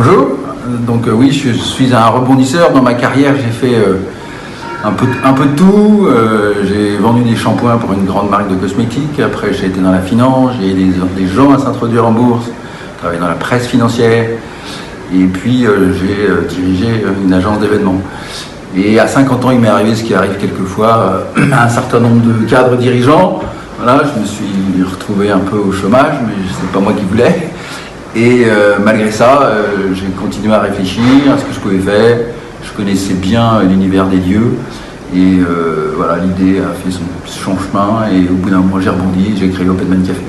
Bonjour, donc oui, je suis un rebondisseur. Dans ma carrière, j'ai fait un peu de tout. J'ai vendu des shampoings pour une grande marque de cosmétiques. Après, j'ai été dans la finance, j'ai aidé des gens à s'introduire en bourse, travaillé dans la presse financière. Et puis, j'ai dirigé une agence d'événements. Et à 50 ans, il m'est arrivé ce qui arrive quelquefois à un certain nombre de cadres dirigeants. Voilà, je me suis retrouvé un peu au chômage, mais ce n'est pas moi qui voulais. Et malgré ça, j'ai continué à réfléchir à ce que je pouvais faire. Je connaissais bien l'univers des lieux. Et voilà, l'idée a fait son chemin. Et au bout d'un mois, j'ai rebondi et j'ai créé Openman Café.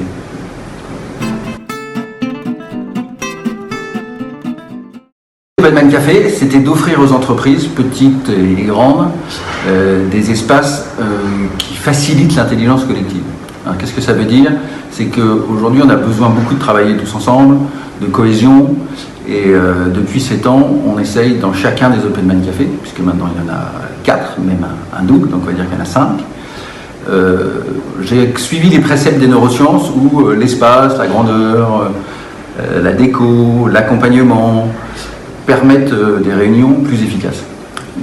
Openman Café, c'était d'offrir aux entreprises, petites et grandes, des espaces qui facilitent l'intelligence collective. Alors, qu'est-ce que ça veut dire? C'est qu'aujourd'hui, on a besoin beaucoup de travailler tous ensemble, de cohésion. Et depuis 7 ans, on essaye dans chacun des Openman Café, puisque maintenant il y en a 4, même un double, donc on va dire qu'il y en a 5. J'ai suivi les préceptes des neurosciences où l'espace, la grandeur, la déco, l'accompagnement permettent des réunions plus efficaces.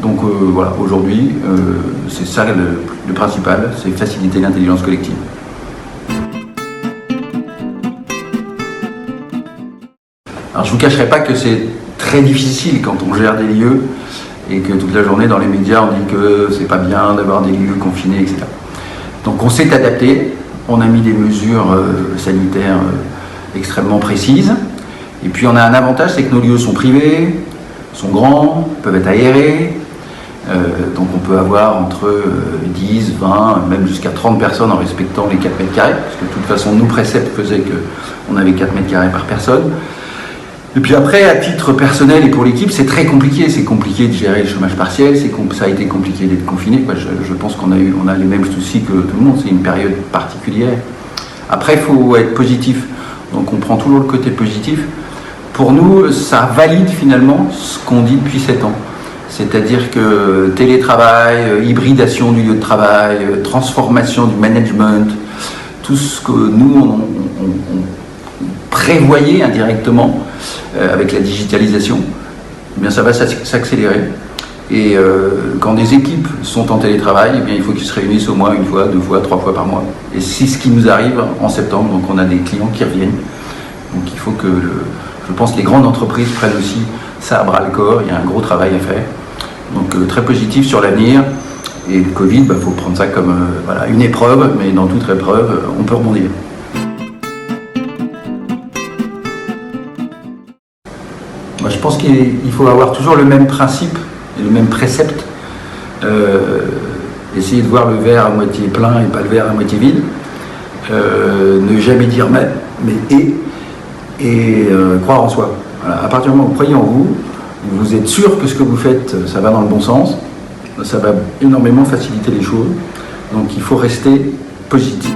Donc voilà, aujourd'hui, c'est ça le principal, c'est faciliter l'intelligence collective. Alors je ne vous cacherai pas que c'est très difficile quand on gère des lieux et que toute la journée dans les médias on dit que c'est pas bien d'avoir des lieux confinés, etc. Donc on s'est adapté, on a mis des mesures sanitaires extrêmement précises. Et puis on a un avantage, c'est que nos lieux sont privés, sont grands, peuvent être aérés. Donc on peut avoir entre 10, 20, même jusqu'à 30 personnes en respectant les 4 mètres carrés, parce que de toute façon nos préceptes faisaient qu'on avait 4 mètres carrés par personne. Et puis après, à titre personnel et pour l'équipe, c'est très compliqué. C'est compliqué de gérer le chômage partiel, ça a été compliqué d'être confiné. Je pense qu'on a les mêmes soucis que tout le monde, c'est une période particulière. Après, il faut être positif. Donc on prend toujours le côté positif. Pour nous, ça valide finalement ce qu'on dit depuis 7 ans. C'est-à-dire que télétravail, hybridation du lieu de travail, transformation du management, tout ce que nous, on prévoyait indirectement avec la digitalisation, eh bien ça va s'accélérer. Et quand des équipes sont en télétravail, eh bien il faut qu'ils se réunissent au moins 1 fois, 2 fois, 3 fois par mois. Et c'est ce qui nous arrive en septembre, donc on a des clients qui reviennent. Donc il faut que, je pense que les grandes entreprises prennent aussi ça à bras le corps, il y a un gros travail à faire. Donc très positif sur l'avenir. Et le Covid, il faut prendre ça comme voilà, une épreuve, mais dans toute épreuve, on peut rebondir. Moi, je pense qu'il faut avoir toujours le même principe et le même précepte. Essayer de voir le verre à moitié plein et pas le verre à moitié vide. Ne jamais dire mais et croire en soi. Voilà. À partir du moment où vous croyez en vous, vous êtes sûr que ce que vous faites, ça va dans le bon sens, ça va énormément faciliter les choses. Donc il faut rester positif.